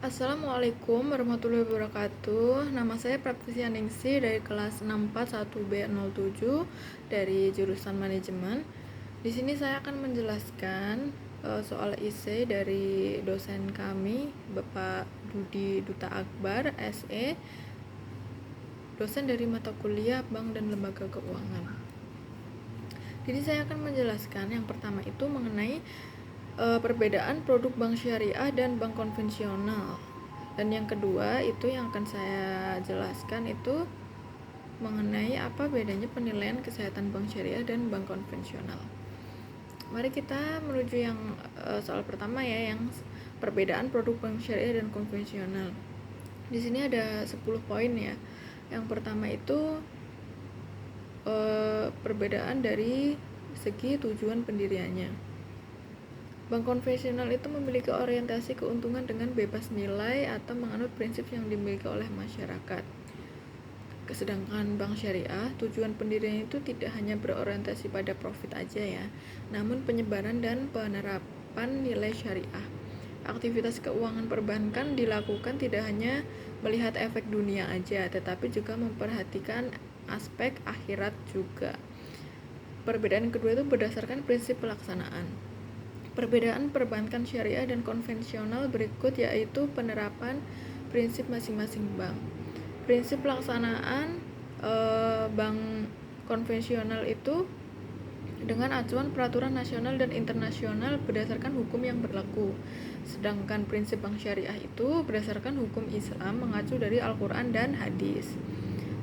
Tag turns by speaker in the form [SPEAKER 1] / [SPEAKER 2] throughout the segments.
[SPEAKER 1] Assalamualaikum warahmatullahi wabarakatuh. Nama saya Praptianingsih dari kelas 641B07 dari jurusan manajemen. Di sini saya akan menjelaskan soal esai dari dosen kami, Bapak Dudi Duta Akbar, SE, dosen dari mata kuliah Bank dan Lembaga Keuangan. Jadi saya akan menjelaskan yang pertama itu mengenai perbedaan produk bank syariah dan bank konvensional. Dan yang kedua itu yang akan saya jelaskan itu mengenai apa bedanya penilaian kesehatan bank syariah dan bank konvensional. Mari kita menuju yang soal pertama ya, yang perbedaan produk bank syariah dan konvensional. Di sini ada 10 poin ya. Yang pertama itu perbedaan dari segi tujuan pendiriannya. Bank konvensional itu memiliki orientasi keuntungan dengan bebas nilai atau menganut prinsip yang dimiliki oleh masyarakat. Sedangkan bank syariah, tujuan pendiriannya itu tidak hanya berorientasi pada profit aja ya, namun penyebaran dan penerapan nilai syariah. Aktivitas keuangan perbankan dilakukan tidak hanya melihat efek dunia aja, tetapi juga memperhatikan aspek akhirat juga. Perbedaan kedua itu berdasarkan prinsip pelaksanaan. Perbedaan perbankan syariah dan konvensional berikut yaitu penerapan prinsip masing-masing bank. Prinsip pelaksanaan bank konvensional itu dengan acuan peraturan nasional dan internasional berdasarkan hukum yang berlaku. Sedangkan prinsip bank syariah itu berdasarkan hukum Islam mengacu dari Al-Quran dan hadis,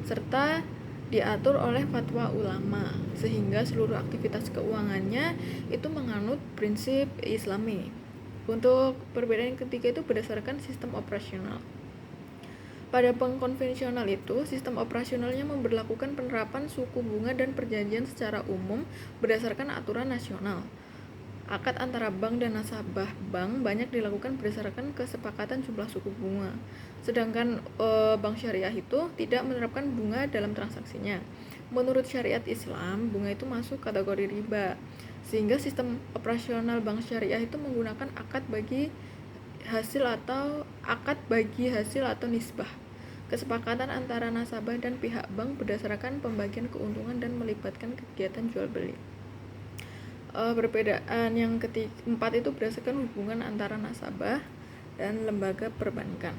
[SPEAKER 1] serta diatur oleh fatwa ulama, sehingga seluruh aktivitas keuangannya itu menganut prinsip Islami. Untuk perbedaan yang ketiga itu berdasarkan sistem operasional. Pada bank konvensional itu, sistem operasionalnya memberlakukan penerapan suku bunga dan perjanjian secara umum berdasarkan aturan nasional. Akad antara bank dan nasabah bank banyak dilakukan berdasarkan kesepakatan jumlah suku bunga. Sedangkan bank syariah itu tidak menerapkan bunga dalam transaksinya. Menurut syariat Islam, bunga itu masuk kategori riba. Sehingga sistem operasional bank syariah itu menggunakan akad bagi hasil atau nisbah. Kesepakatan antara nasabah dan pihak bank berdasarkan pembagian keuntungan dan melibatkan kegiatan jual beli. Perbedaan yang keempat itu berdasarkan hubungan antara nasabah dan lembaga perbankan.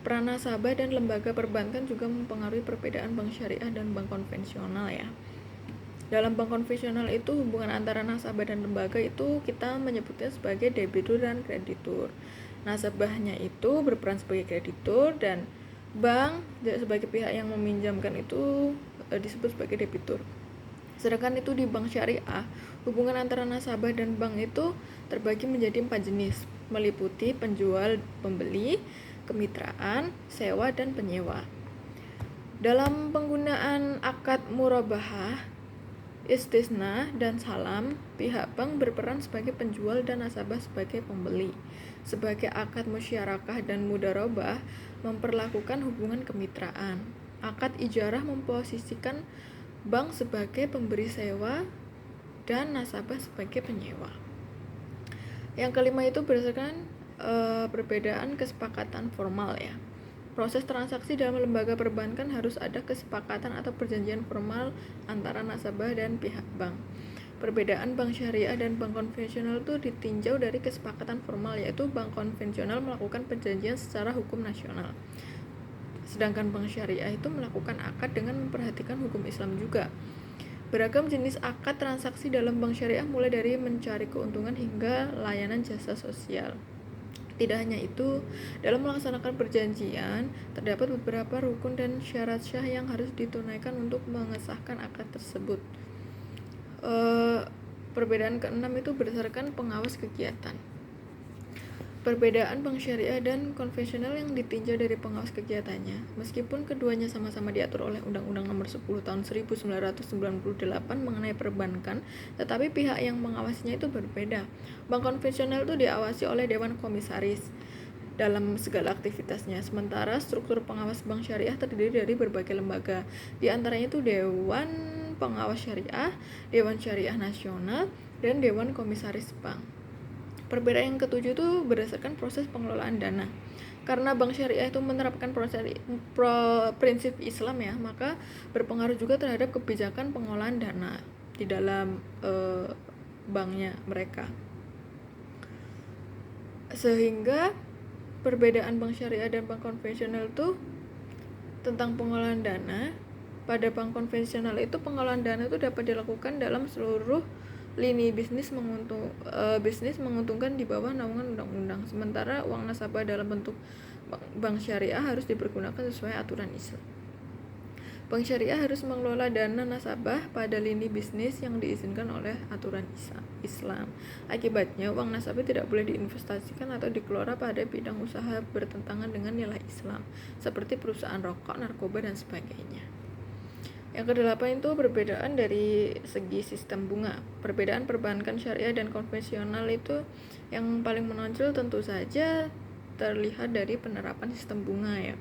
[SPEAKER 1] Peran nasabah dan lembaga perbankan juga mempengaruhi perbedaan bank syariah dan bank konvensional ya. Dalam bank konvensional itu hubungan antara nasabah dan lembaga itu kita menyebutnya sebagai debitur dan kreditur. Nasabahnya itu berperan sebagai kreditur dan bank sebagai pihak yang meminjamkan itu disebut sebagai debitur. Sedangkan itu di bank syariah, hubungan antara nasabah dan bank itu terbagi menjadi 4 jenis, meliputi penjual, pembeli, kemitraan, sewa, dan penyewa. Dalam penggunaan akad murabahah, istisna, dan salam, pihak bank berperan sebagai penjual dan nasabah sebagai pembeli. Sebagai akad musyarakah dan mudharabah memperlakukan hubungan kemitraan. Akad ijarah memposisikan bank sebagai pemberi sewa dan nasabah sebagai penyewa. Yang kelima itu berdasarkan perbedaan kesepakatan formal ya. Proses transaksi dalam lembaga perbankan harus ada kesepakatan atau perjanjian formal antara nasabah dan pihak bank. Perbedaan bank syariah dan bank konvensional itu ditinjau dari kesepakatan formal, yaitu bank konvensional melakukan perjanjian secara hukum nasional. Sedangkan bank syariah itu melakukan akad dengan memperhatikan hukum Islam juga. Beragam jenis akad transaksi dalam bank syariah mulai dari mencari keuntungan hingga layanan jasa sosial. Tidak hanya itu, dalam melaksanakan perjanjian, terdapat beberapa rukun dan syarat syah yang harus ditunaikan untuk mengesahkan akad tersebut. Perbedaan keenam itu berdasarkan pengawas kegiatan. Perbedaan bank syariah dan konvensional yang ditinjau dari pengawas kegiatannya. Meskipun keduanya sama-sama diatur oleh Undang-Undang Nomor 10 Tahun 1998 mengenai perbankan, tetapi pihak yang mengawasinya itu berbeda. Bank konvensional itu diawasi oleh Dewan Komisaris dalam segala aktivitasnya, sementara struktur pengawas bank syariah terdiri dari berbagai lembaga. Di antaranya itu Dewan Pengawas Syariah, Dewan Syariah Nasional, dan Dewan Komisaris Bank. Perbedaan yang ketujuh itu berdasarkan proses pengelolaan dana. Karena bank syariah itu menerapkan prinsip Islam ya, maka berpengaruh juga terhadap kebijakan pengolahan dana di dalam banknya mereka. Sehingga perbedaan bank syariah dan bank konvensional itu tentang pengolahan dana. Pada bank konvensional itu pengolahan dana itu dapat dilakukan dalam seluruh lini bisnis menguntungkan di bawah naungan undang-undang. Sementara uang nasabah dalam bentuk bank syariah harus dipergunakan sesuai aturan Islam. Bank syariah harus mengelola dana nasabah pada lini bisnis yang diizinkan oleh aturan Islam. Akibatnya, uang nasabah tidak boleh diinvestasikan atau dikelola pada bidang usaha bertentangan dengan nilai Islam, seperti perusahaan rokok, narkoba, dan sebagainya. Yang kedelapan itu perbedaan dari segi sistem bunga. Perbedaan perbankan syariah dan konvensional itu yang paling menonjol tentu saja terlihat dari penerapan sistem bunga ya.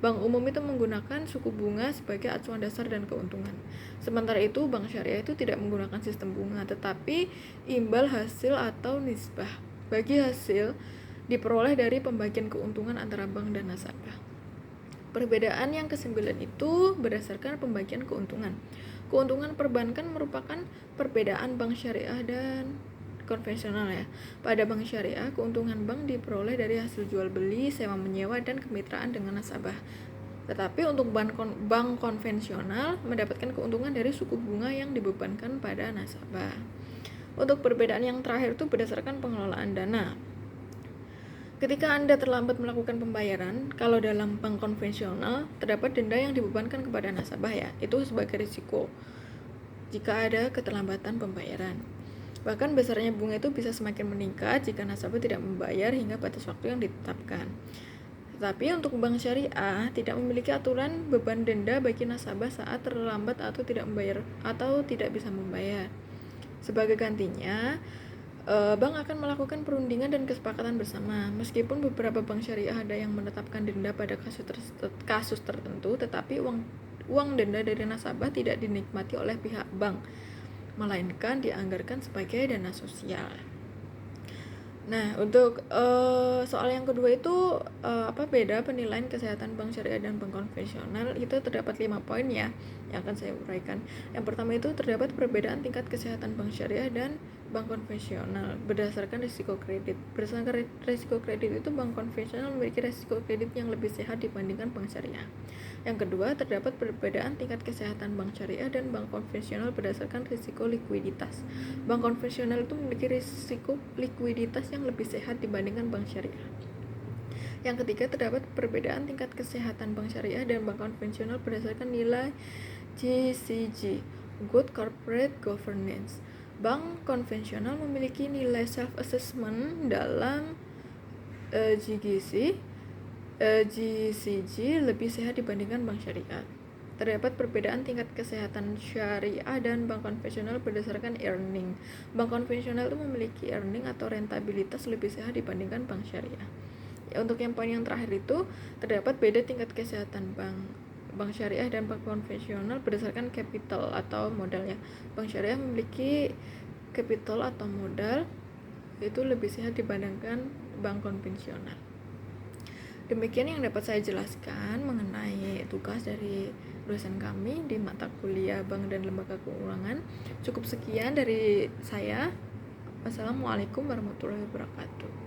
[SPEAKER 1] Bank umum itu menggunakan suku bunga sebagai acuan dasar dan keuntungan. Sementara itu bank syariah itu tidak menggunakan sistem bunga, tetapi imbal hasil atau nisbah bagi hasil diperoleh dari pembagian keuntungan antara bank dan nasabah. Perbedaan yang kesembilan itu berdasarkan pembagian keuntungan. Keuntungan perbankan merupakan perbedaan bank syariah dan konvensional ya. Pada bank syariah, keuntungan bank diperoleh dari hasil jual beli, sewa menyewa, dan kemitraan dengan nasabah. Tetapi untuk bank konvensional mendapatkan keuntungan dari suku bunga yang dibebankan pada nasabah. Untuk perbedaan yang terakhir itu berdasarkan pengelolaan dana. Ketika Anda terlambat melakukan pembayaran, kalau dalam bank konvensional terdapat denda yang dibebankan kepada nasabah ya, itu sebagai risiko jika ada keterlambatan pembayaran. Bahkan besarnya bunga itu bisa semakin meningkat jika nasabah tidak membayar hingga batas waktu yang ditetapkan. Tetapi untuk bank syariah tidak memiliki aturan beban denda bagi nasabah saat terlambat atau tidak membayar atau tidak bisa membayar. Sebagai gantinya, bank akan melakukan perundingan dan kesepakatan bersama. Meskipun beberapa bank syariah ada yang menetapkan denda pada kasus tertentu, tetapi uang denda dari nasabah tidak dinikmati oleh pihak bank, melainkan dianggarkan sebagai dana sosial. Nah, untuk soal yang kedua itu apa beda penilaian kesehatan bank syariah dan bank konvensional, itu terdapat 5 poin ya yang akan saya uraikan. Yang pertama itu terdapat perbedaan tingkat kesehatan bank syariah dan bank konvensional berdasarkan risiko kredit. Berdasarkan risiko kredit itu bank konvensional memiliki risiko kredit yang lebih sehat dibandingkan bank syariah. Yang kedua, terdapat perbedaan tingkat kesehatan bank syariah dan bank konvensional berdasarkan risiko likuiditas. Bank konvensional itu memiliki risiko likuiditas yang lebih sehat dibandingkan bank syariah. Yang ketiga, terdapat perbedaan tingkat kesehatan bank syariah dan bank konvensional berdasarkan nilai GCG, Good Corporate Governance. Bank konvensional memiliki nilai self-assessment dalam GCG lebih sehat dibandingkan bank syariah. Terdapat perbedaan tingkat kesehatan syariah dan bank konvensional berdasarkan earning. Bank konvensional itu memiliki earning atau rentabilitas lebih sehat dibandingkan bank syariah. Ya, untuk yang poin yang terakhir itu terdapat beda tingkat kesehatan bank syariah dan bank konvensional berdasarkan capital atau modalnya. Bank syariah memiliki capital atau modal itu lebih sehat dibandingkan bank konvensional. Demikian yang dapat saya jelaskan mengenai tugas dari dosen kami di mata kuliah Bank dan Lembaga Keuangan. Cukup sekian dari saya. Wassalamualaikum warahmatullahi wabarakatuh.